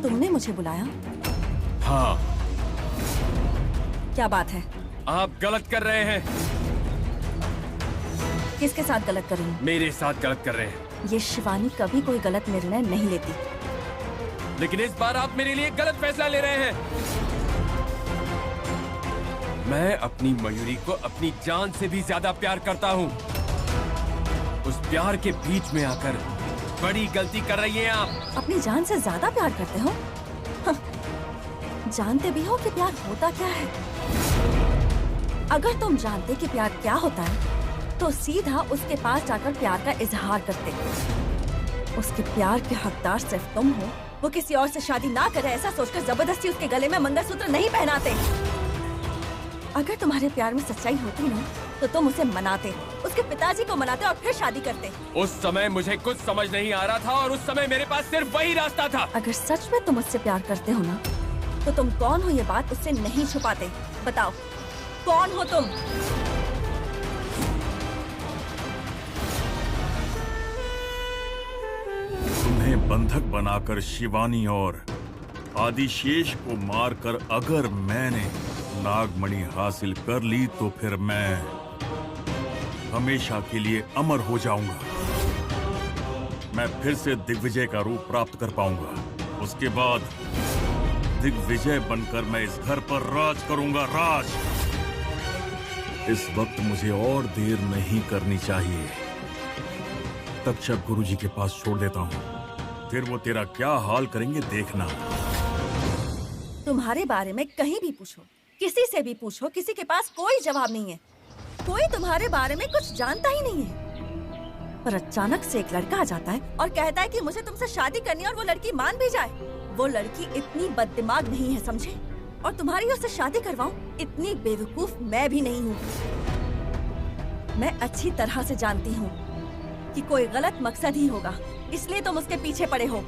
तुमने मुझे बुलाया? हाँ। क्या बात है? आप गलत कर रहे हैं। किसके साथ गलत कर रही हूँ? मेरे साथ गलत कर रहे हैं। ये शिवानी कभी कोई गलत निर्णय नहीं लेती। लेकिन इस बार आप मेरे लिए गलत फैसला ले रहे हैं। मैं अपनी मयूरी को अपनी जान से भी ज्यादा प्यार करता हूँ। उस प्यार के बीच में आकर बड़ी गलती कर रही हैं आप। अपनी जान से ज्यादा प्यार करते हो? जानते भी हो कि प्यार होता क्या है? अगर तुम जानते कि प्यार क्या होता है तो सीधा उसके पास जाकर प्यार का इजहार करते। उसके प्यार के हकदार सिर्फ तुम हो। वो किसी और से शादी ना करे ऐसा सोचकर जबरदस्ती उसके गले में मंगलसूत्र नहीं पहनाते। अगर तुम्हारे प्यार में सच्चाई होती ना तो तुम उसे मनाते, उसके पिताजी को मनाते और फिर शादी करते। उस समय मुझे कुछ समझ नहीं आ रहा था और उस समय मेरे पास सिर्फ वही रास्ता था। अगर सच में तुम उससे प्यार करते हो ना तो तुम कौन हो ये बात उससे नहीं छुपाते। बताओ कौन हो तुम? तुम्हें बंधक बनाकर शिवानी और आदिशेष को मारकर अगर मैंने नागमणि हासिल कर ली तो फिर मैं हमेशा के लिए अमर हो जाऊंगा। मैं फिर से दिग्विजय का रूप प्राप्त कर पाऊंगा। उसके बाद दिग्विजय बनकर मैं इस घर पर राज करूंगा, राज। इस वक्त मुझे और देर नहीं करनी चाहिए। तक्षक गुरुजी के पास छोड़ देता हूँ, फिर वो तेरा क्या हाल करेंगे देखना। तुम्हारे बारे में कहीं भी पूछो, किसी से भी पूछो, किसी के पास कोई जवाब नहीं है। कोई तुम्हारे बारे में कुछ जानता ही नहीं है। पर अचानक से एक लड़का आ जाता है और कहता है कि मुझे तुमसे शादी करनी है और वो लड़की मान भी जाए। वो लड़की इतनी बददिमाग नहीं है समझे, और तुम्हारी उससे शादी करवाऊं इतनी बेवकूफ मैं भी नहीं हूँ। मैं अच्छी तरह से जानती हूँ कि कोई गलत मकसद ही होगा, इसलिए तुम उसके पीछे पड़े हो।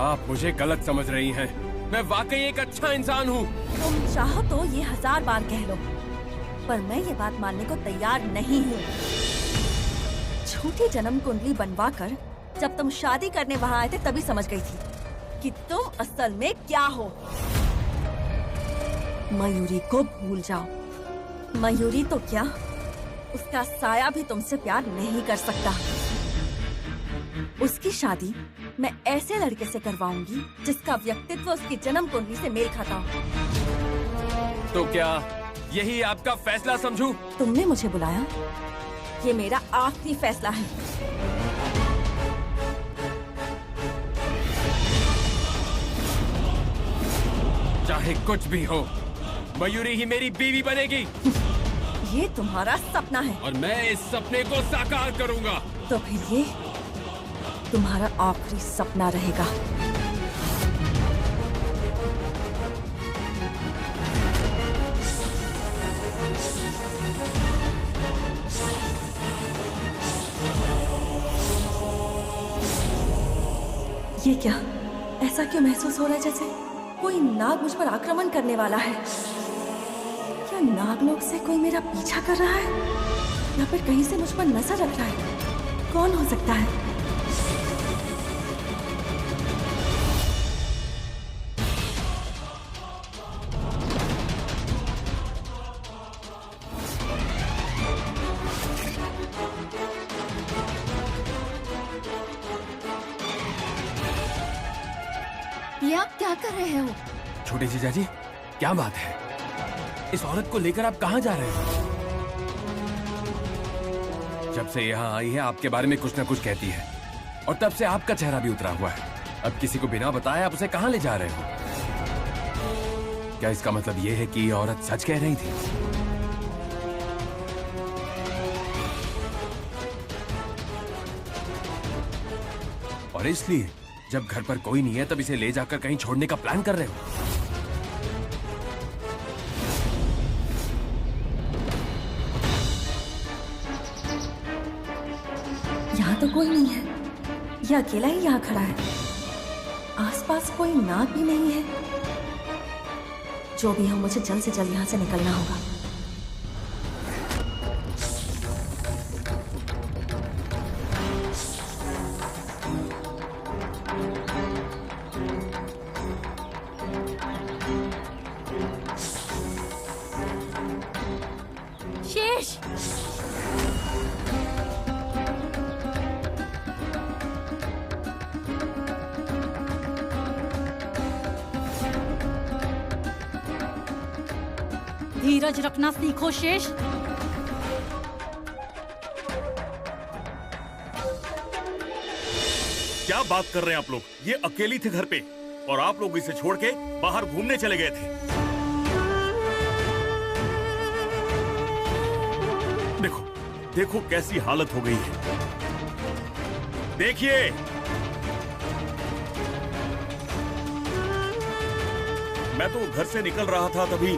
आप मुझे गलत समझ रही हैं। मैं वाकई एक अच्छा इंसान हूँ। तुम चाहो तो ये 1000 बार कह लो, पर मैं ये बात मानने को तैयार नहीं हूँ। झूठी जन्म कुंडली बनवाकर जब तुम शादी करने वहाँ आए थे तभी समझ गई थी कि तुम असल में क्या हो। मयूरी को भूल जाओ। मयूरी तो क्या, उसका साया भी तुमसे प्यार नहीं कर सकता। उसकी शादी मैं ऐसे लड़के से करवाऊंगी जिसका व्यक्तित्व उसकी जन्म कुंडली से मेल खाता हो। तो क्या यही आपका फैसला समझूं? तुमने मुझे बुलाया, ये मेरा आखिरी फैसला है। चाहे कुछ भी हो, मयूरी ही मेरी बीवी बनेगी। ये तुम्हारा सपना है और मैं इस सपने को साकार करूंगा। तो फिर ये तुम्हारा आखिरी सपना रहेगा। ये क्या, ऐसा क्यों महसूस हो रहा है जैसे कोई नाग मुझ पर आक्रमण करने वाला है? क्या नागलोक से कोई मेरा पीछा कर रहा है या फिर कहीं से मुझ पर नजर रख रहा है? कौन हो सकता है? ये आप क्या कर रहे हो? छोटे जीजा जी, क्या बात है? इस औरत को लेकर आप कहाँ जा रहे हो? जब से यहाँ आई है आपके बारे में कुछ न कुछ कहती है और तब से आपका चेहरा भी उतरा हुआ है। अब किसी को बिना बताए आप उसे कहाँ ले जा रहे हो? क्या इसका मतलब ये है कि ये औरत सच कह रही थी? और इसलिए जब घर पर कोई नहीं है तब इसे ले जाकर कहीं छोड़ने का प्लान कर रहे हो? यहाँ तो कोई नहीं है, ये अकेला ही यहाँ खड़ा है। आसपास कोई नाग भी नहीं है। जो भी हो, मुझे जल्द से जल्द यहाँ से निकलना होगा। धीरज रखना सीखो शेष। क्या बात कर रहे हैं आप लोग? ये अकेली थे घर पे और आप लोग इसे छोड़ के बाहर घूमने चले गए थे। देखो देखो कैसी हालत हो गई है। देखिए मैं तो घर से निकल रहा था, तभी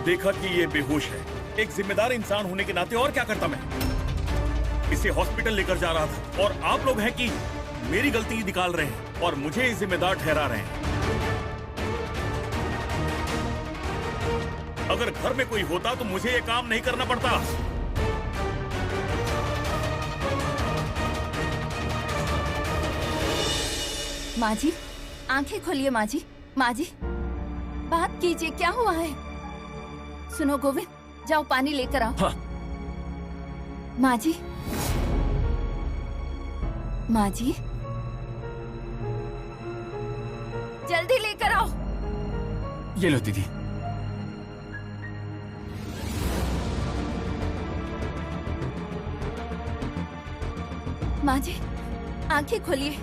देखा कि ये बेहोश है। एक जिम्मेदार इंसान होने के नाते और क्या करता मैं? इसे हॉस्पिटल लेकर जा रहा था और आप लोग हैं कि मेरी गलती निकाल रहे हैं और मुझे ही जिम्मेदार ठहरा रहे हैं। अगर घर में कोई होता तो मुझे ये काम नहीं करना पड़ता। माँ जी, आंखें खोलिए माँ जी। माँ जी, बात कीजिए, क्या हुआ है? सुनो गोविंद, जाओ पानी लेकर आओ। हाँ। माँ जी, माँ जी, जल्दी लेकर आओ। ये लो दीदी। माँ जी, आंखें खोलिए।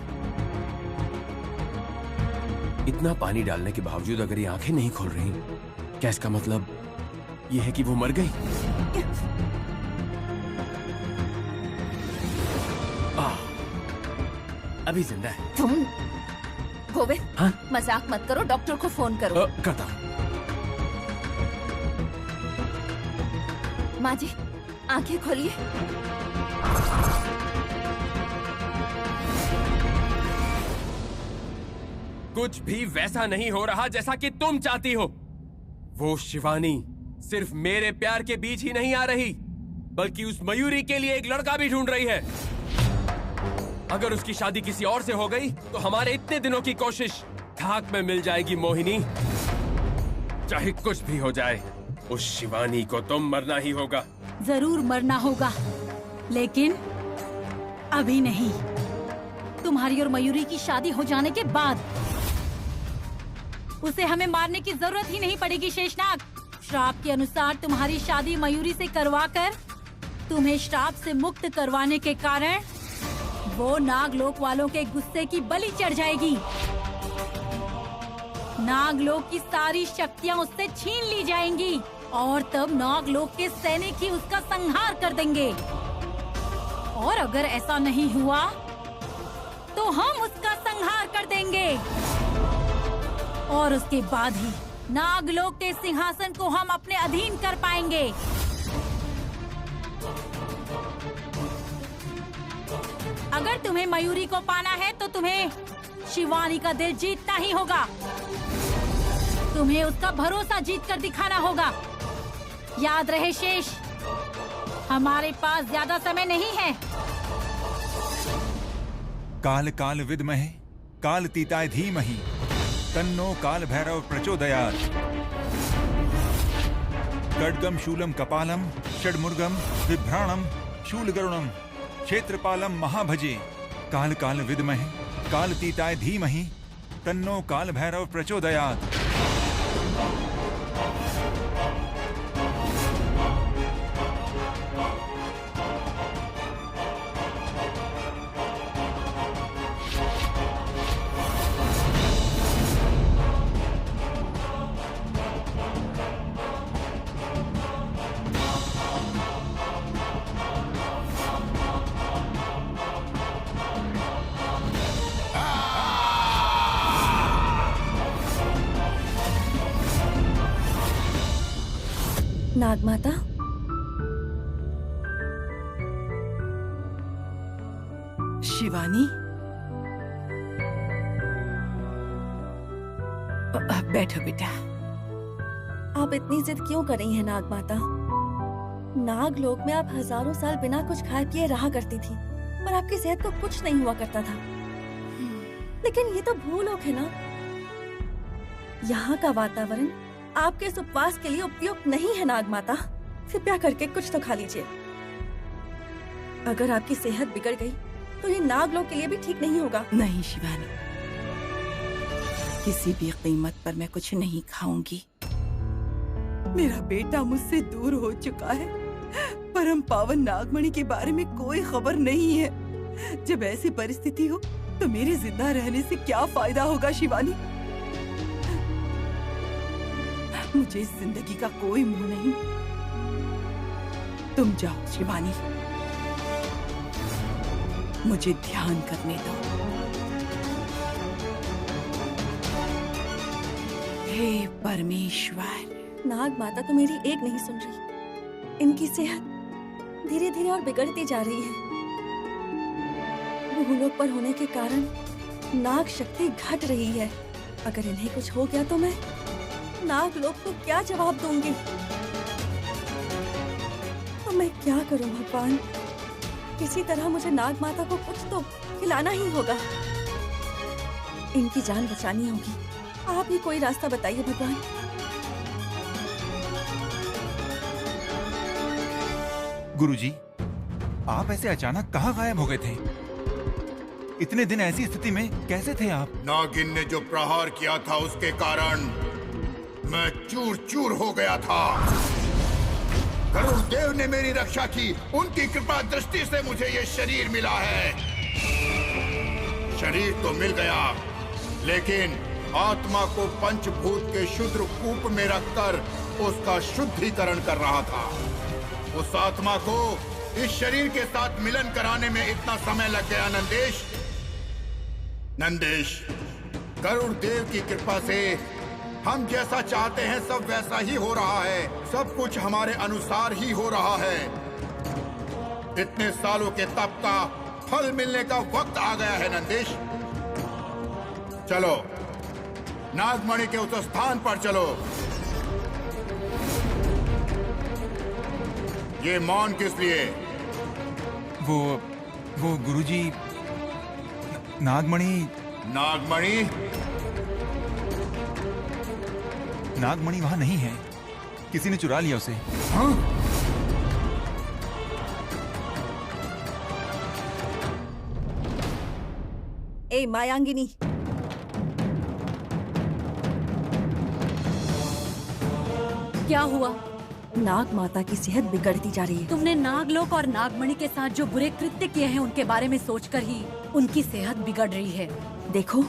इतना पानी डालने के बावजूद अगर ये आंखें नहीं खोल रही, क्या इसका मतलब ये है कि वो मर गई? अभी जिंदा है। तुम गोविंद, हाँ? मजाक मत करो, डॉक्टर को फोन करो। करता हूँ। माँ जी, आंखें खोलिए। कुछ भी वैसा नहीं हो रहा जैसा कि तुम चाहती हो। वो शिवानी सिर्फ मेरे प्यार के बीच ही नहीं आ रही, बल्कि उस मयूरी के लिए एक लड़का भी ढूंढ रही है। अगर उसकी शादी किसी और से हो गई तो हमारे इतने दिनों की कोशिश खाक में मिल जाएगी मोहिनी। चाहे कुछ भी हो जाए, उस शिवानी को तो मरना ही होगा। जरूर मरना होगा, लेकिन अभी नहीं। तुम्हारी और मयूरी की शादी हो जाने के बाद उसे हमें मारने की जरूरत ही नहीं पड़ेगी शेषनाग। श्राप के अनुसार तुम्हारी शादी मयूरी से करवाकर तुम्हें श्राप से मुक्त करवाने के कारण वो नागलोक वालों के गुस्से की बलि चढ़ जाएगी। नागलोक की सारी शक्तियाँ उससे छीन ली जाएंगी और तब नागलोक के सैनिक ही उसका संहार कर देंगे। और अगर ऐसा नहीं हुआ तो हम उसका संहार कर देंगे और उसके बाद ही नागलोक के सिंहासन को हम अपने अधीन कर पाएंगे। अगर तुम्हें मयूरी को पाना है तो तुम्हें शिवानी का दिल जीतना ही होगा। तुम्हें उसका भरोसा जीत कर दिखाना होगा। याद रहे शेष, हमारे पास ज्यादा समय नहीं है। काल काल विद्महे कालतीताय धीमहि तन्नो काल भैरव प्रचोदयात्। खड्गम शूलम कपालम षड्मुर्गम बिभ्राणम शूलगरुणम क्षेत्रपालम महाभजे। काल काल विद्महे कालतीताय धीमहि तन्नो काल भैरव प्रचोदयात्। नागमाता, शिवानी, बैठो बेटा। आप इतनी जिद क्यों कर रही हैं नागमाता? नागलोक में आप हजारों साल बिना कुछ खाए पिए रहा करती थी और आपकी सेहत को कुछ नहीं हुआ करता था। लेकिन ये तो भूलोक है ना। यहाँ का वातावरण आपके इस उपवास के लिए उपयुक्त नहीं है नागमाता। कृपया करके कुछ तो खा लीजिए। अगर आपकी सेहत बिगड़ गई तो ये नागलोक के लिए भी ठीक नहीं होगा। नहीं शिवानी, किसी भी कीमत पर मैं कुछ नहीं खाऊंगी। मेरा बेटा मुझसे दूर हो चुका है। परम पावन नागमणि के बारे में कोई खबर नहीं है। जब ऐसी परिस्थिति हो तो मेरे जिंदा रहने से क्या फायदा होगा शिवानी? मुझे इस जिंदगी का कोई मोह नहीं। तुम जाओ शिवानी, मुझे ध्यान करने दो। हे परमेश्वर। नाग माता तो मेरी एक नहीं सुन रही। इनकी सेहत धीरे धीरे और बिगड़ती जा रही है। भूलोक पर होने के कारण नाग शक्ति घट रही है। अगर इन्हें कुछ हो गया तो मैं नाग लोक को क्या जवाब दूंगी? तो मैं क्या करूं भगवान? किसी तरह मुझे नाग माता को कुछ तो खिलाना ही होगा। इनकी जान बचानी होगी। आप ही कोई रास्ता बताइए भगवान। गुरुजी, आप ऐसे अचानक कहाँ गायब हो गए थे? इतने दिन ऐसी स्थिति में कैसे थे आप? नागिन ने जो प्रहार किया था उसके कारण मैं चूर चूर हो गया था। गरुड़ देव ने मेरी रक्षा की। उनकी कृपा दृष्टि से मुझे ये शरीर मिला है। शरीर तो मिल गया, लेकिन आत्मा को पंचभूत के शुद्र कूप में रखकर उसका शुद्धिकरण कर रहा था। उस आत्मा को इस शरीर के साथ मिलन कराने में इतना समय लग गया नंदेश। नंदेश, गरुड़ देव की कृपा से हम जैसा चाहते हैं सब वैसा ही हो रहा है। सब कुछ हमारे अनुसार ही हो रहा है। इतने सालों के तप का फल मिलने का वक्त आ गया है नंदेश। चलो नागमणि के उस स्थान पर चलो। ये मौन किस लिए? वो गुरुजी, नागमणि वहां नहीं है। किसी ने चुरा लिया उसे। हाँ? ए मायांगिनी, क्या हुआ? नाग माता की सेहत बिगड़ती जा रही है। तुमने नागलोक और नागमणि के साथ जो बुरे कृत्य किए हैं उनके बारे में सोचकर ही उनकी सेहत बिगड़ रही है। देखो,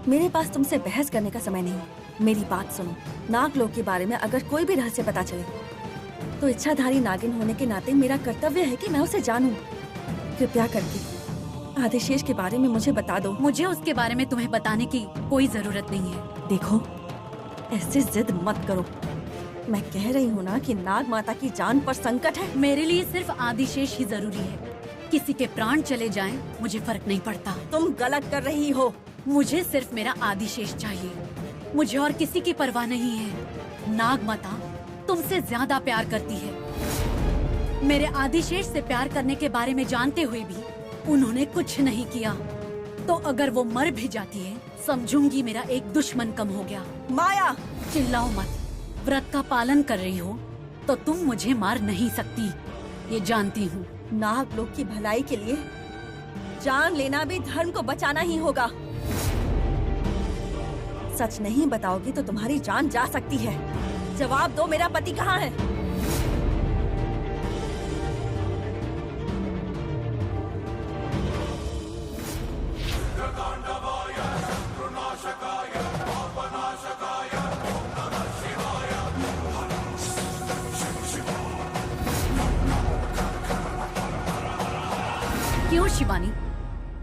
मेरे पास तुमसे बहस करने का समय नहीं। मेरी बात सुनो। नागलोक के बारे में अगर कोई भी रहस्य पता चले तो इच्छाधारी नागिन होने के नाते मेरा कर्तव्य है कि मैं उसे जानूं। कृपया करके आदिशेष के बारे में मुझे बता दो। मुझे उसके बारे में तुम्हें बताने की कोई जरूरत नहीं है। देखो, ऐसे जिद मत करो। मैं कह रही हूँ ना कि नाग माता की जान पर संकट है। मेरे लिए सिर्फ आदिशेष ही जरूरी है। किसी के प्राण चले जाएं, मुझे फर्क नहीं पड़ता। तुम गलत कर रही हो। मुझे सिर्फ मेरा आदिशेष चाहिए। मुझे और किसी की परवाह नहीं है। नाग माता तुमसे ज्यादा प्यार करती है। मेरे आदिशेष से प्यार करने के बारे में जानते हुए भी उन्होंने कुछ नहीं किया। तो अगर वो मर भी जाती है, समझूंगी मेरा एक दुश्मन कम हो गया। माया, चिल्लाओ मत। व्रत का पालन कर रही हो तो तुम मुझे मार नहीं सकती, ये जानती हूँ। नाग लोक की भलाई के लिए जान लेना भी धर्म को बचाना ही होगा। सच नहीं बताओगी तो तुम्हारी जान जा सकती है। जवाब दो, मेरा पति कहाँ है? क्यों शिवानी,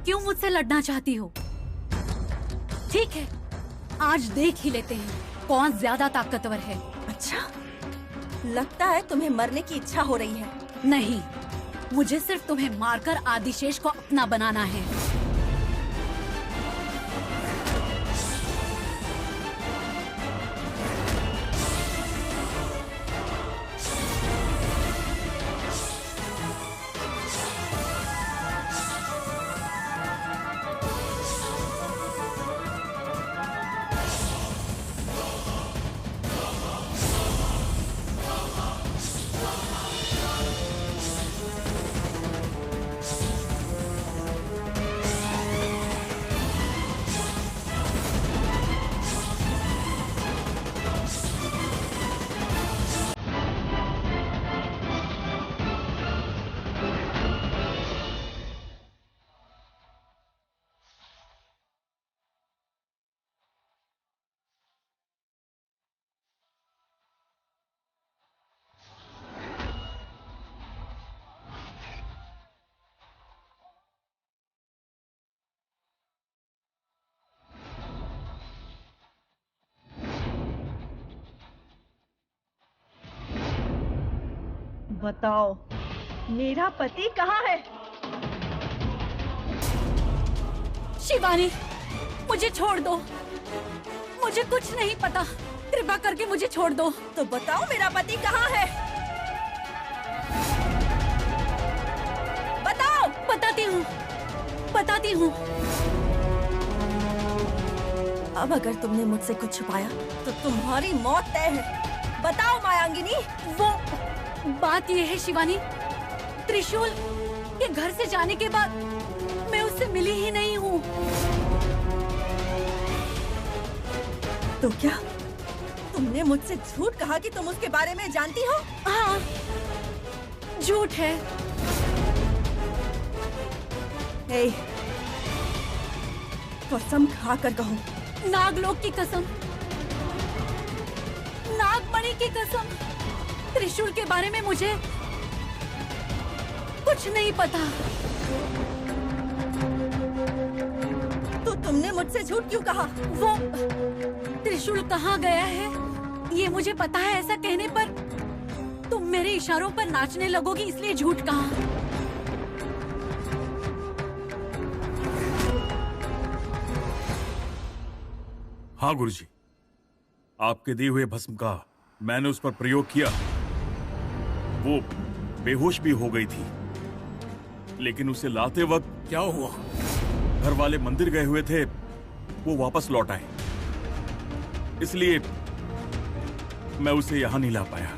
क्यों मुझसे लड़ना चाहती हो? ठीक है, आज देख ही लेते हैं कौन ज्यादा ताकतवर है। अच्छा, लगता है तुम्हें मरने की इच्छा हो रही है। नहीं, मुझे सिर्फ तुम्हें मारकर आदिशेष को अपना बनाना है। बताओ, मेरा पति कहाँ है? शिवानी, मुझे छोड़ दो। मुझे कुछ नहीं पता। कृपा करके मुझे छोड़ दो। तो बताओ मेरा पति कहाँ है? बताओ। बताती हूँ। अब अगर तुमने मुझसे कुछ छुपाया तो तुम्हारी मौत तय है। बताओ मायांगिनी। वो बात ये है शिवानी, त्रिशूल के घर से जाने के बाद मैं उससे मिली ही नहीं हूँ। तो क्या तुमने मुझसे झूठ कहा कि तुम उसके बारे में जानती हो? हाँ, झूठ है। हे, कसम खाकर कहो। नागलोक की कसम, नागमणि की कसम, त्रिशूल के बारे में मुझे कुछ नहीं पता। तो तुमने मुझसे झूठ क्यों कहा? वो त्रिशूल कहाँ गया है ये मुझे पता है। ऐसा कहने पर तुम मेरे इशारों पर नाचने लगोगी, इसलिए झूठ कहा। हाँ गुरुजी, आपके दिए हुए भस्म का मैंने उस पर प्रयोग किया। वो बेहोश भी हो गई थी, लेकिन उसे लाते वक्त क्या हुआ? घर वाले मंदिर गए हुए थे, वो वापस लौट आए, इसलिए मैं उसे यहाँ नहीं ला पाया।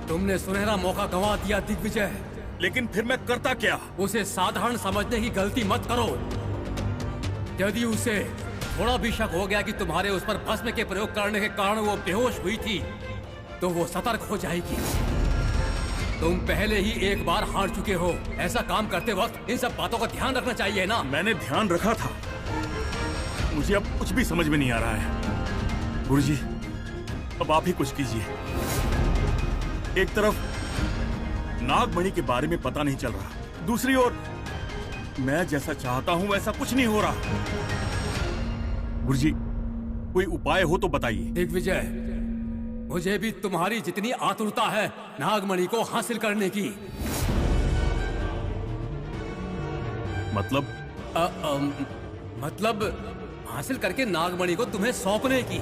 तुमने सुनहरा मौका गंवा दिया दिग्विजय। लेकिन फिर मैं करता क्या? उसे साधारण समझने की गलती मत करो। यदि उसे थोड़ा भी शक हो गया कि तुम्हारे उस पर भस्म के प्रयोग करने के कारण वो बेहोश हुई थी, तो वो सतर्क हो जाएगी। तुम पहले ही एक बार हार चुके हो। ऐसा काम करते वक्त इन सब बातों का ध्यान रखना चाहिए ना। मैंने ध्यान रखा था, मुझे अब कुछ भी समझ में नहीं आ रहा है। गुरुजी, अब आप ही कुछ कीजिए। एक तरफ नागमणि के बारे में पता नहीं चल रहा, दूसरी ओर मैं जैसा चाहता हूं वैसा कुछ नहीं हो रहा। गुरुजी, कोई उपाय हो तो बताइए। दिग्विजय, मुझे भी तुम्हारी जितनी आतुरता है नागमणि को हासिल करने की। मतलब हासिल करके नागमणि को तुम्हें सौंपने की।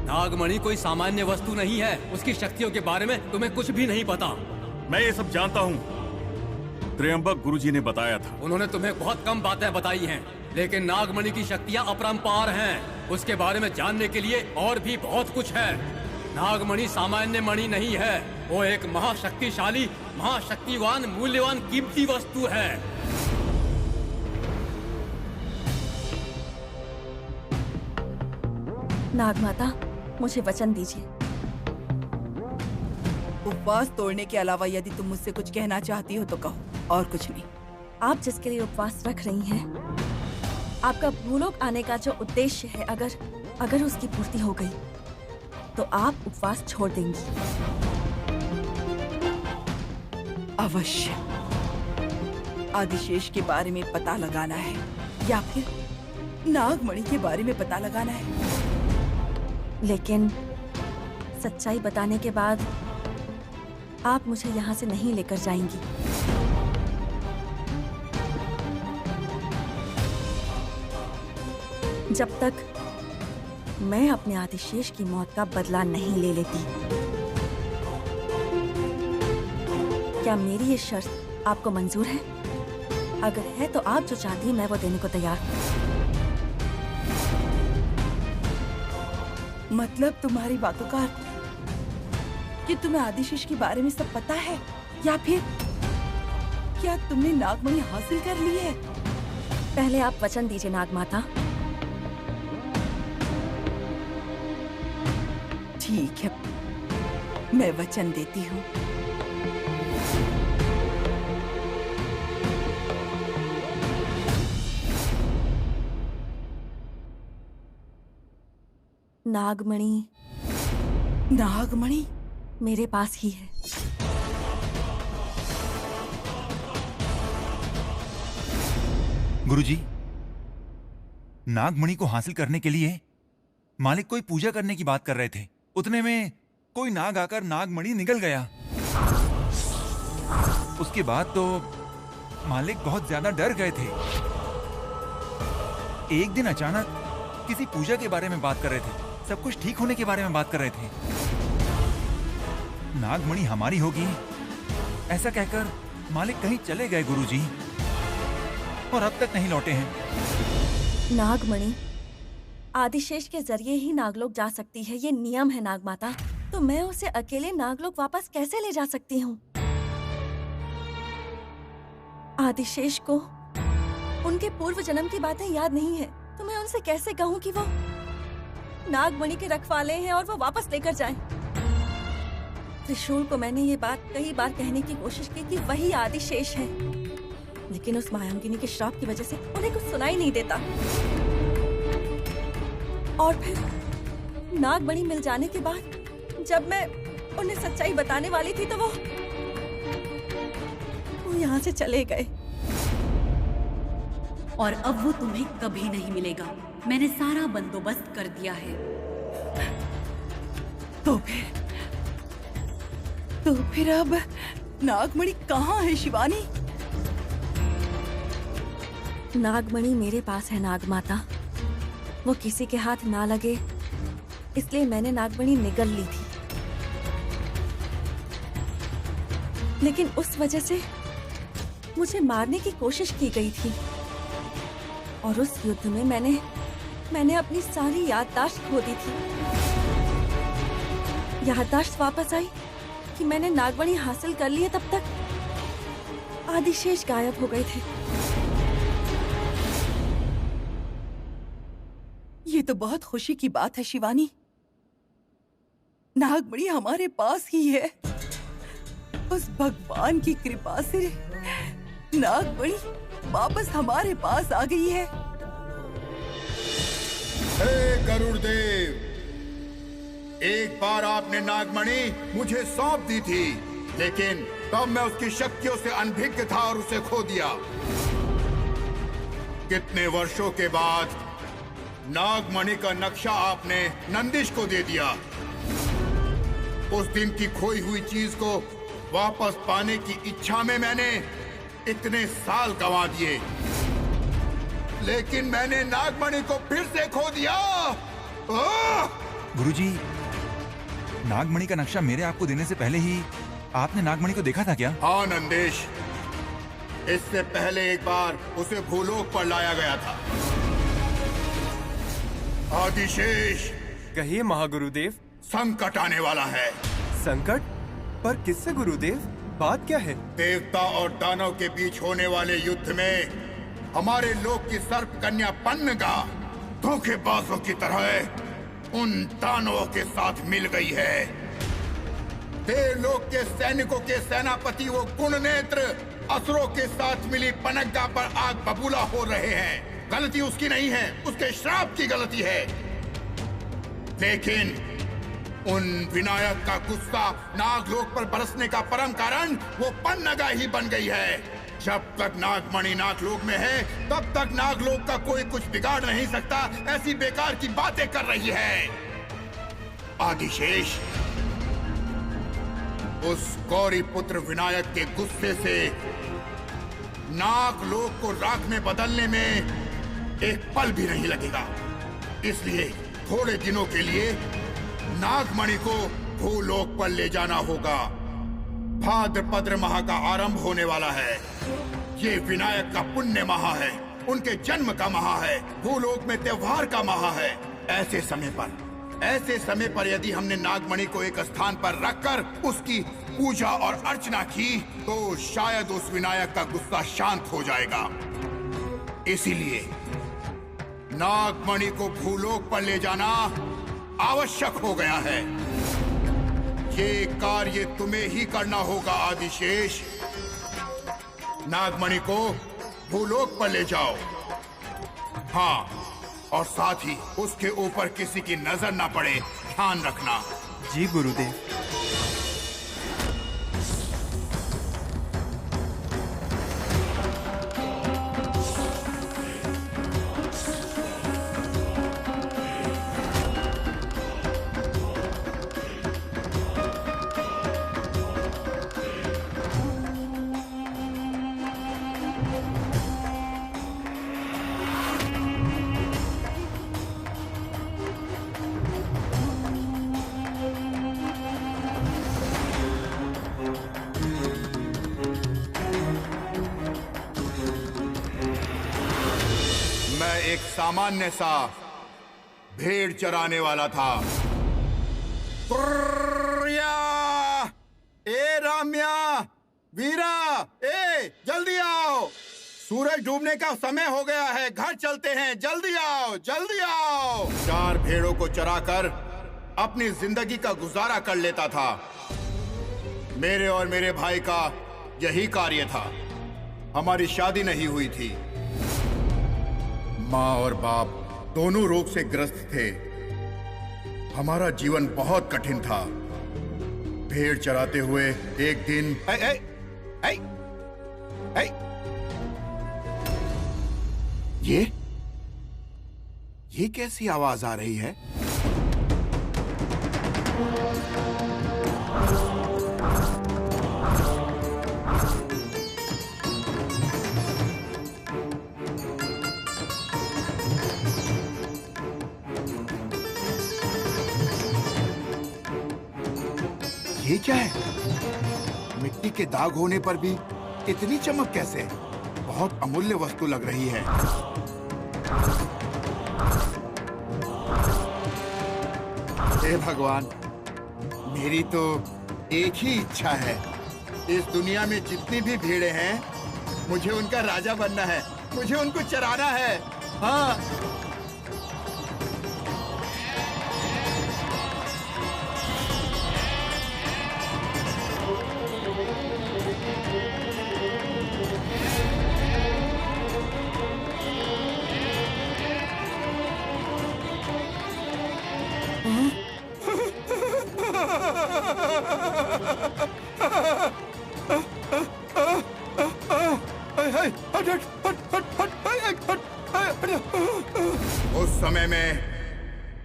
नागमणि कोई सामान्य वस्तु नहीं है। उसकी शक्तियों के बारे में तुम्हें कुछ भी नहीं पता। मैं ये सब जानता हूँ, त्र्यंबक गुरुजी ने बताया था। उन्होंने तुम्हें बहुत कम बातें बताई हैं, लेकिन नागमणि की शक्तियाँ अपरंपार हैं। उसके बारे में जानने के लिए और भी बहुत कुछ है। नागमणि सामान्य मणि नहीं है, वो एक महाशक्तिशाली, महाशक्तिवान, मूल्यवान, कीमती वस्तु है। नागमाता, मुझे वचन दीजिए। उपवास तोड़ने के अलावा यदि तुम मुझसे कुछ कहना चाहती हो तो कहो, और कुछ नहीं। आप जिसके लिए उपवास रख रही हैं, आपका भूलोक आने का जो उद्देश्य है, अगर उसकी पूर्ति हो गई तो आप उपवास छोड़ देंगी। अवश्य। आदिशेष के बारे में पता लगाना है या फिर नागमणि के बारे में पता लगाना है। लेकिन सच्चाई बताने के बाद आप मुझे यहाँ से नहीं लेकर जाएंगी। जब तक मैं अपने आदिशेष की मौत का बदला नहीं ले लेती। क्या मेरी ये शर्त आपको मंजूर है? अगर है तो आप जो चाहती हैं मैं वो देने को तैयार हूँ। मतलब तुम्हारी बातों का अर्थ कि तुम्हें आदिशेष के बारे में सब पता है, या फिर क्या तुमने नागमणि हासिल कर ली है? पहले आप वचन दीजिए नागमाता। ठीक है, मैं वचन देती हूँ। नागमणि नागमणि मेरे पास ही है। गुरुजी, नागमणि को हासिल करने के लिए मालिक कोई पूजा करने की बात कर रहे थे। उतने में कोई नाग आकर नागमणि निगल गया। उसके बाद तो मालिक बहुत ज्यादा डर गए थे। एक दिन अचानक किसी पूजा के बारे में बात कर रहे थे, सब कुछ ठीक होने के बारे में बात कर रहे थे। नागमणि हमारी होगी ऐसा कहकर मालिक कहीं चले गए गुरुजी, और अब तक नहीं लौटे हैं। नागमणि आदिशेष के जरिए ही नागलोक जा सकती है, ये नियम है नागमाता। तो मैं उसे अकेले नागलोक वापस कैसे ले जा सकती हूँ? आदिशेष को उनके पूर्व जन्म की बातें याद नहीं है, तो मैं उनसे कैसे कहूँ कि वो नागमणि के रखवाले हैं और वो वापस लेकर जाएं? त्रिशूल को मैंने ये बात कई बार कहने की कोशिश की कि वही आदिशेष है, लेकिन उस मायांगिनी के श्राप की वजह से उन्हें कुछ सुनाई नहीं देता। और फिर नागमणि मिल जाने के बाद जब मैं उन्हें सच्चाई बताने वाली थी तो वो यहाँ से चले गए। और अब वो तुम्हें कभी नहीं मिलेगा। मैंने सारा बंदोबस्त कर दिया है। तो फिर अब नागमणि कहाँ है शिवानी? नागमणि मेरे पास है नागमाता। वो किसी के हाथ ना लगे इसलिए मैंने नागमणि निगल ली थी, लेकिन उस वजह से मुझे मारने की कोशिश की गई थी। और उस युद्ध में मैंने अपनी सारी याददाश्त खो दी थी। याददाश्त वापस आई कि मैंने नागमणि हासिल कर ली है, तब तक आदिशेष गायब हो गए थे। ये तो बहुत खुशी की बात है शिवानी। नागमणि हमारे पास ही है। उस भगवान की कृपा से नागमणि वापस हमारे पास आ गई है। हे गरुड़ देव, एक बार आपने नागमणि मुझे सौंप दी थी, लेकिन तब मैं उसकी शक्तियों से अनभिज्ञ था और उसे खो दिया। कितने वर्षों के बाद नागमणि का नक्शा आपने नंदिश को दे दिया। उस दिन की खोई हुई चीज को वापस पाने की इच्छा में मैंने इतने साल गंवा दिए, लेकिन मैंने नागमणि को फिर से खो दिया। गुरुजी, नागमणि का नक्शा मेरे आपको देने से पहले ही आपने नागमणि को देखा था क्या? हाँ नंदेश, इससे पहले एक बार उसे भूलोक पर लाया गया था। आदिशेष, कहिए महागुरुदेव। संकट आने वाला है। संकट? पर किससे गुरुदेव? बात क्या है? देवता और दानव के बीच होने वाले युद्ध में हमारे लोक की सर्प कन्या पन्नगा धोखेबाजों की तरह उन दानवों के साथ मिल गई है। देवलोक के सैनिकों के सेनापति वो गुणनेत्र असुरों के साथ मिली पन्नगा पर आग बबूला हो रहे हैं। गलती उसकी नहीं है, उसके श्राप की गलती है। लेकिन उन विनायक का गुस्सा नागलोक पर बरसने का परम कारण वो पन्नगा ही बन गई है। जब तक नागमणि नागलोक में है तब तक नागलोक का कोई कुछ बिगाड़ नहीं सकता। ऐसी बेकार की बातें कर रही है। आदिशेष, उस गौरी पुत्र विनायक के गुस्से से नागलोक को राख में बदलने में एक पल भी नहीं लगेगा। इसलिए थोड़े दिनों के लिए नागमणि को भूलोक पर ले जाना होगा। भाद्रपद माह का आरंभ होने वाला है। ये विनायक का पुण्य माह है, उनके जन्म का माह है, भूलोक में त्योहार का माह है। ऐसे समय पर यदि हमने नागमणि को एक स्थान पर रखकर उसकी पूजा और अर्चना की तो शायद उस विनायक का गुस्सा शांत हो जाएगा। इसीलिए नागमणि को भूलोक पर ले जाना आवश्यक हो गया है। ये कार्य तुम्हें ही करना होगा आदिशेष। नागमणि को भूलोक पर ले जाओ। हाँ, और साथ ही उसके ऊपर किसी की नजर ना पड़े, ध्यान रखना। जी गुरुदेव। एक सामान्य सा भेड़ चराने वाला था। कुर्रिया! ए राम्या, वीरा, ए जल्दी आओ, सूरज डूबने का समय हो गया है, घर चलते हैं, जल्दी आओ, जल्दी आओ। 4 भेड़ों को चराकर अपनी जिंदगी का गुजारा कर लेता था। मेरे और मेरे भाई का यही कार्य था। हमारी शादी नहीं हुई थी। माँ और बाप दोनों रोग से ग्रस्त थे। हमारा जीवन बहुत कठिन था। भेड़ चराते हुए एक दिन ये कैसी आवाज आ रही है? ये क्या है? मिट्टी के दाग होने पर भी इतनी चमक कैसे? बहुत अमूल्य वस्तु लग रही है। हे भगवान, मेरी तो एक ही इच्छा है। इस दुनिया में जितनी भी भेड़ें हैं, मुझे उनका राजा बनना है, मुझे उनको चराना है। हाँ। उस समय में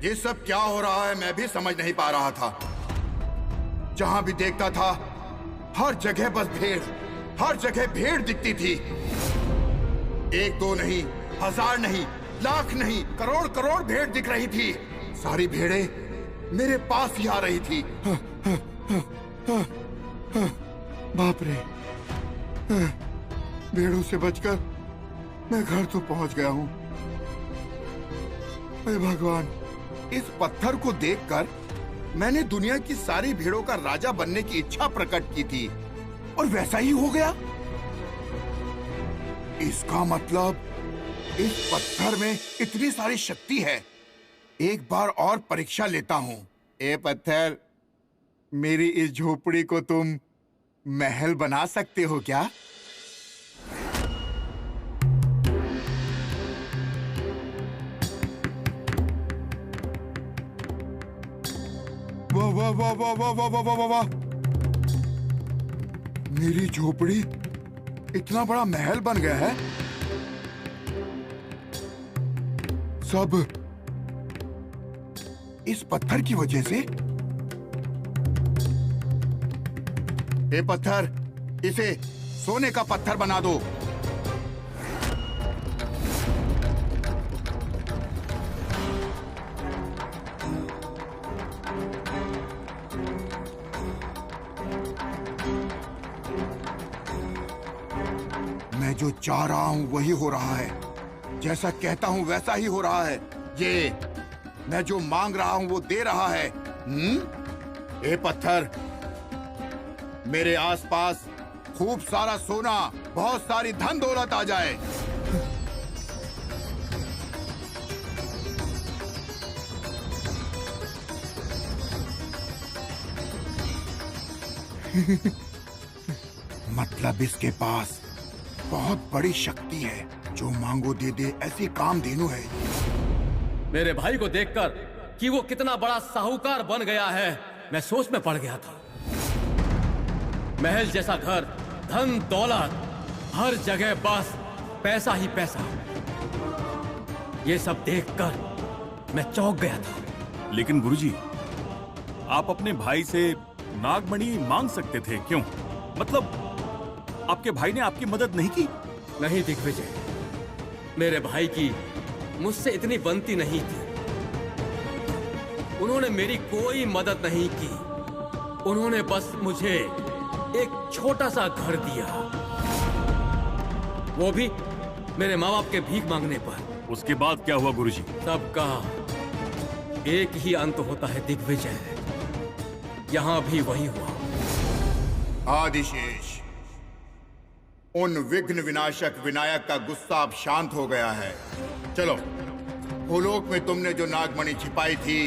ये सब क्या हो रहा है मैं भी समझ नहीं पा रहा था। जहां भी देखता था हर जगह बस भेड़, हर जगह भेड़ दिखती थी। 1 2 नहीं, 1000 नहीं, लाख नहीं, करोड़ करोड़ भेड़ दिख रही थी। सारी भेड़ें मेरे पास ही आ रही थी। बाप रे, भेड़ों से बचकर मैं घर तो पहुंच गया हूं। हे भगवान, इस पत्थर को देखकर मैंने दुनिया की सारी भेड़ों का राजा बनने की इच्छा प्रकट की थी और वैसा ही हो गया। इसका मतलब इस पत्थर में इतनी सारी शक्ति है। एक बार और परीक्षा लेता हूं। ए पत्थर, मेरी इस झोपड़ी को तुम महल बना सकते हो क्या? वाह वाह वाह वाह वाह वाह वाह वाह वाह! मेरी झोपड़ी इतना बड़ा महल बन गया है। सब इस पत्थर की वजह से। ए पत्थर, इसे सोने का पत्थर बना दो। मैं जो चाह रहा हूं वही हो रहा है। जैसा कहता हूं वैसा ही हो रहा है। ये मैं जो मांग रहा हूं वो दे रहा है। ए पत्थर, मेरे आसपास खूब सारा सोना, बहुत सारी धन दौलत आ जाए। मतलब इसके पास बहुत बड़ी शक्ति है। जो मांगो दे दे, ऐसी कामधेनु है। मेरे भाई को देखकर कि वो कितना बड़ा साहूकार बन गया है, मैं सोच में पड़ गया था। महल जैसा घर, धन दौलत, हर जगह बस पैसा ही पैसा। ये सब देखकर मैं चौंक गया था। लेकिन गुरुजी, आप अपने भाई से नागमणि मांग सकते थे, क्यों? मतलब आपके भाई ने आपकी मदद नहीं की? नहीं दिग्विजय, मेरे भाई की मुझसे इतनी बनती नहीं थी। उन्होंने मेरी कोई मदद नहीं की। उन्होंने बस मुझे एक छोटा सा घर दिया, वो भी मेरे माँ बाप के भीख मांगने पर। उसके बाद क्या हुआ गुरुजी? सबका एक ही अंत होता है दिग्विजय। यहाँ भी वही हुआ। आदिशेष, उन विघ्न विनाशक विनायक का गुस्सा अब शांत हो गया है। चलो, भूलोक में तुमने जो नागमणि छिपाई थी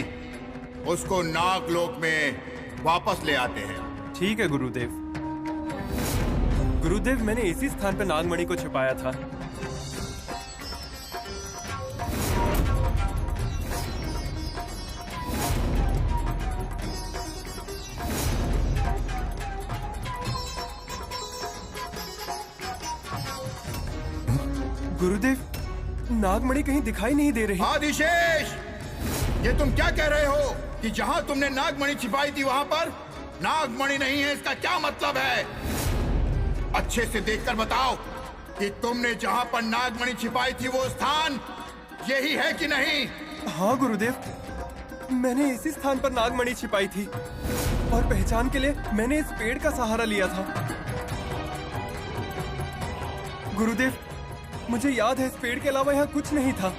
उसको नागलोक में वापस ले आते हैं। ठीक है गुरुदेव। गुरुदेव, मैंने इसी स्थान पर नागमणि को छिपाया था। गुरुदेव, नागमणि कहीं दिखाई नहीं दे रही। आदिशेष, ये तुम क्या कह रहे हो कि जहां तुमने नागमणि छिपाई थी वहां पर नागमणि नहीं है? इसका क्या मतलब है? अच्छे से देखकर बताओ कि तुमने जहां पर नागमणि छिपाई थी वो स्थान यही है कि नहीं? हाँ गुरुदेव, मैंने इसी स्थान पर नागमणि छिपाई थी और पहचान के लिए मैंने इस पेड़ का सहारा लिया था। गुरुदेव, मुझे याद है इस पेड़ के अलावा यहाँ कुछ नहीं था।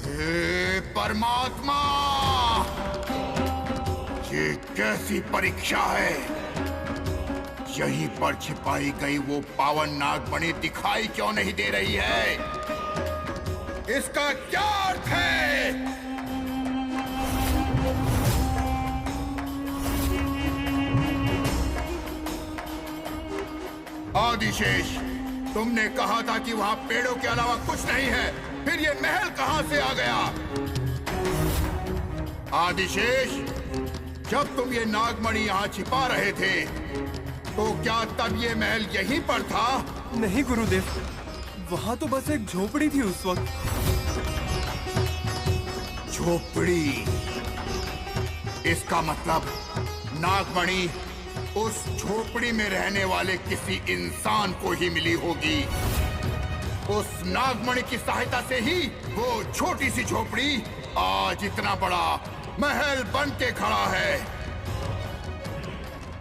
हे परमात्मा, ये कैसी परीक्षा है? यहीं पर छिपाई गई वो पावन नागमणि दिखाई क्यों नहीं दे रही है? इसका क्या अर्थ है? आदिशेष, तुमने कहा था कि वहां पेड़ों के अलावा कुछ नहीं है, फिर ये महल कहां से आ गया? आदिशेष, जब तुम ये नागमणि यहाँ छिपा रहे थे तो क्या तब ये महल यहीं पर था? नहीं गुरुदेव, वहाँ तो बस एक झोपड़ी थी उस वक्त। झोपड़ी? इसका मतलब नागमणि उस झोपड़ी में रहने वाले किसी इंसान को ही मिली होगी। उस नागमणि की सहायता से ही वो छोटी सी झोपड़ी आज इतना बड़ा महल बन के खड़ा है।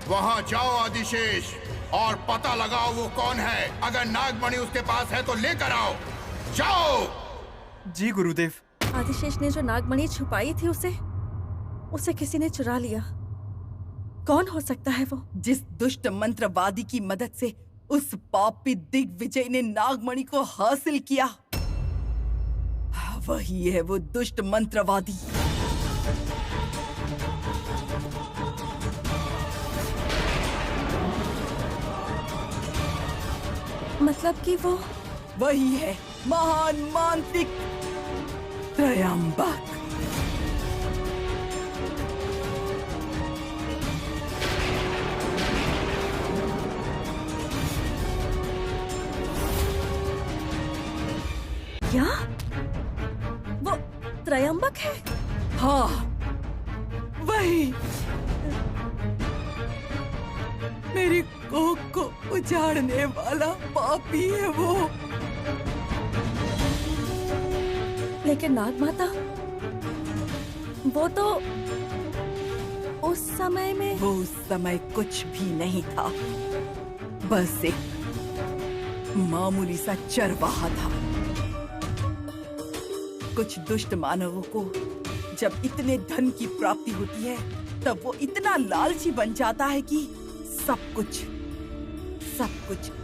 वहां जाओ आदिशेष और पता लगाओ वो कौन है। अगर नागमणि उसके पास है तो लेकर आओ। जाओ। जी गुरुदेव। आदिशेष ने जो नागमणि छुपाई थी उसे किसी ने चुरा लिया। कौन हो सकता है वो? जिस दुष्ट मंत्रवादी की मदद से उस पापी दिग्विजय ने नागमणि को हासिल किया, वही है वो दुष्ट मंत्रवादी। मतलब कि वो वही है महान मांत्रिक त्रयंबक। क्या वो त्रयंबक है? हाँ, वही। मेरी कोख को उजाड़ने वाला पापी है वो। लेकिन नागमाता, वो तो उस समय में... वो उस समय कुछ भी नहीं था, बस एक मामूली सा चरवाहा था। कुछ दुष्ट मानवों को जब इतने धन की प्राप्ति होती है तब वो इतना लालची बन जाता है कि सब कुछ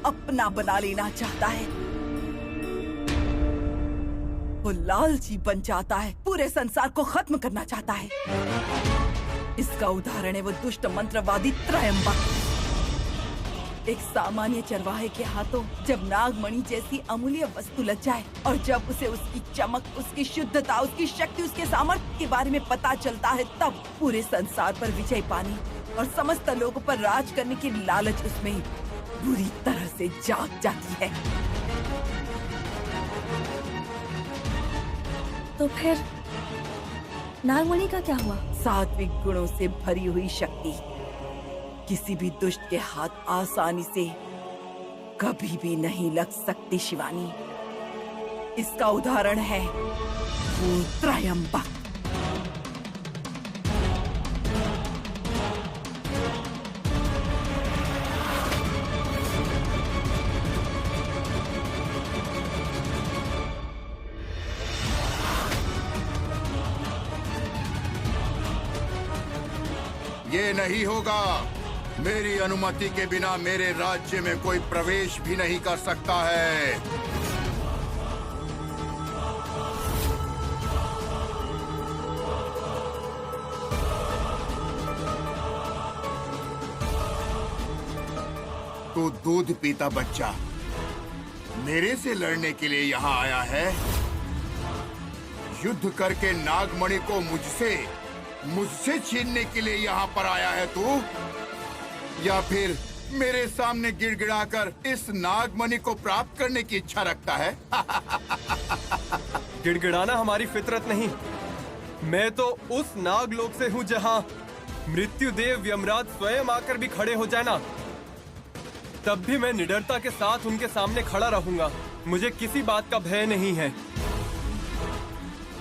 अपना बना लेना चाहता है। वो लालची बन जाता है, पूरे संसार को खत्म करना चाहता है। इसका उदाहरण है वो दुष्ट मंत्रवादी त्रयंबक। एक सामान्य चरवाहे के हाथों जब नागमणि जैसी अमूल्य वस्तु लग जाए और जब उसे उसकी चमक, उसकी शुद्धता, उसकी शक्ति, उसके सामर्थ्य के बारे में पता चलता है, तब पूरे संसार पर विजय पाने और समस्त लोगों पर राज करने की लालच उसमें बुरी तरह से जाग जाती है। तो फिर नागमणि का क्या हुआ? सात्विक गुणों से भरी हुई शक्ति किसी भी दुष्ट के हाथ आसानी से कभी भी नहीं लग सकती शिवानी। इसका उदाहरण है वो त्रयंबक। ये नहीं होगा। मेरी अनुमति के बिना मेरे राज्य में कोई प्रवेश भी नहीं कर सकता है। तू दूध पीता बच्चा मेरे से लड़ने के लिए यहाँ आया है? युद्ध करके नागमणि को मुझसे छीनने के लिए यहाँ पर आया है तू? या फिर मेरे सामने गिड़गिड़ाकर इस नागमणि को प्राप्त करने की इच्छा रखता है? गिड़गिड़ाना हमारी फितरत नहीं। मैं तो उस नागलोक से हूँ जहाँ मृत्युदेव यमराज स्वयं आकर भी खड़े हो जाए ना, तब भी मैं निडरता के साथ उनके सामने खड़ा रहूंगा। मुझे किसी बात का भय नहीं है।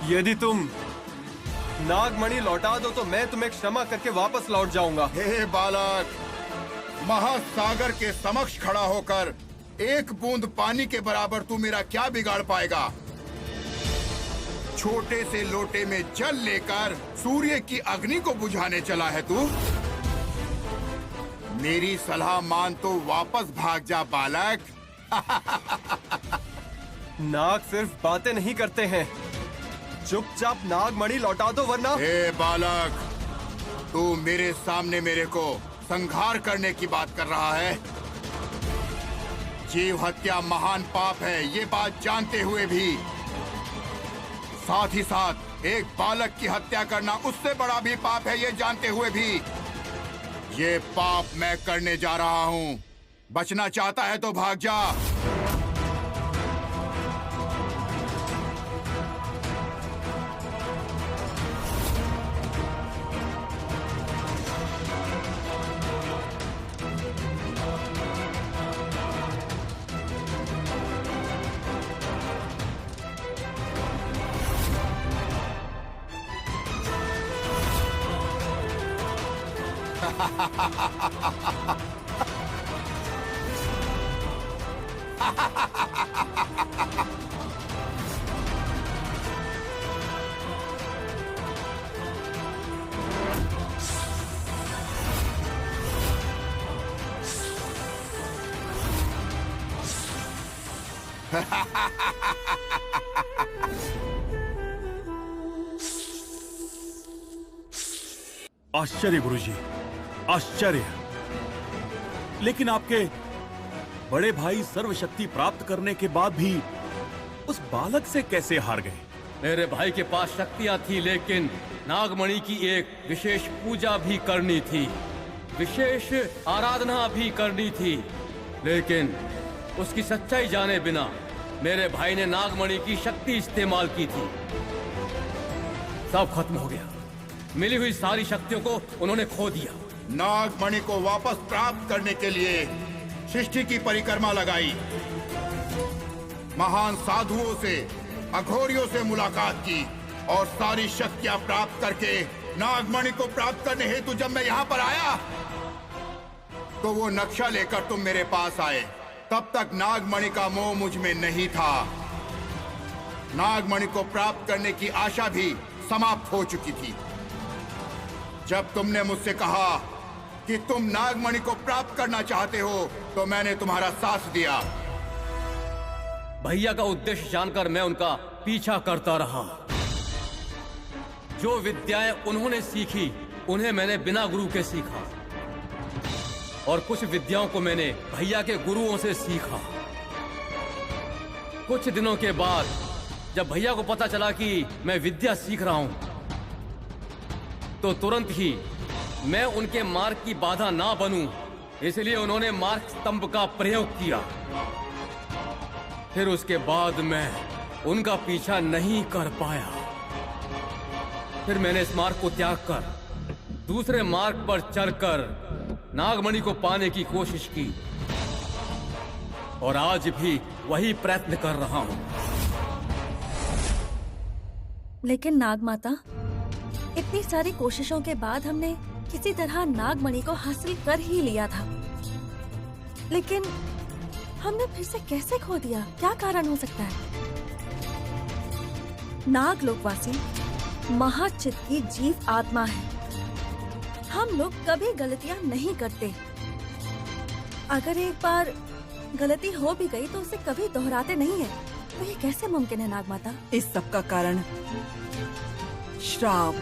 यदि तुम नागमणि लौटा दो तो मैं तुम्हें क्षमा करके वापस लौट जाऊंगा। हे बालक, महासागर के समक्ष खड़ा होकर एक बूंद पानी के बराबर तू मेरा क्या बिगाड़ पाएगा? छोटे से लोटे में जल लेकर सूर्य की अग्नि को बुझाने चला है तू? मेरी सलाह मान तो वापस भाग जा बालक। नाग सिर्फ बातें नहीं करते हैं। चुपचाप नागमणि लौटा दो वरना। हे बालक, तू मेरे सामने मेरे को संहार करने की बात कर रहा है? जीव हत्या महान पाप है, ये बात जानते हुए भी, साथ ही साथ एक बालक की हत्या करना उससे बड़ा भी पाप है, ये जानते हुए भी ये पाप मैं करने जा रहा हूँ। बचना चाहता है तो भाग जा। आश्चर्य गुरुजी, आश्चर्य। लेकिन आपके बड़े भाई सर्वशक्ति प्राप्त करने के बाद भी उस बालक से कैसे हार गए? मेरे भाई के पास शक्तियां थी, लेकिन नागमणि की एक विशेष पूजा भी करनी थी, विशेष आराधना भी करनी थी, लेकिन उसकी सच्चाई जाने बिना मेरे भाई ने नागमणि की शक्ति इस्तेमाल की थी। सब खत्म हो गया। मिली हुई सारी शक्तियों को उन्होंने खो दिया। नागमणि को वापस प्राप्त करने के लिए सृष्टि की परिक्रमा लगाई, महान साधुओं से, अघोरियों से मुलाकात की और सारी शक्तियां प्राप्त करके नागमणि को प्राप्त करने हेतु जब मैं यहाँ पर आया तो वो नक्शा लेकर तुम मेरे पास आए। तब तक नागमणि का मोह मुझ में नहीं था। नागमणि को प्राप्त करने की आशा भी समाप्त हो चुकी थी। जब तुमने मुझसे कहा कि तुम नागमणि को प्राप्त करना चाहते हो तो मैंने तुम्हारा साथ दिया। भैया का उद्देश्य जानकर मैं उनका पीछा करता रहा। जो विद्याएं उन्होंने सीखी उन्हें मैंने बिना गुरु के सीखा, और कुछ विद्याओं को मैंने भैया के गुरुओं से सीखा। कुछ दिनों के बाद जब भैया को पता चला कि मैं विद्या सीख रहा हूं, तो तुरंत ही मैं उनके मार्ग की बाधा ना बनूं, इसलिए उन्होंने मार्ग स्तंभ का प्रयोग किया। फिर उसके बाद मैं उनका पीछा नहीं कर पाया। फिर मैंने इस मार्ग को त्याग कर दूसरे मार्ग पर चलकर नागमणि को पाने की कोशिश की, और आज भी वही प्रयत्न कर रहा हूं। लेकिन नागमाता, इतनी सारी कोशिशों के बाद हमने किसी तरह नागमणि को हासिल कर ही लिया था, लेकिन हमने फिर से कैसे खो दिया? क्या कारण हो सकता है? नाग लोकवासी महाचित्त की जीव आत्मा है। हम लोग कभी गलतियाँ नहीं करते। अगर एक बार गलती हो भी गई तो उसे कभी दोहराते नहीं है। तो ये कैसे मुमकिन है नाग माता? इस सब का कारण श्राप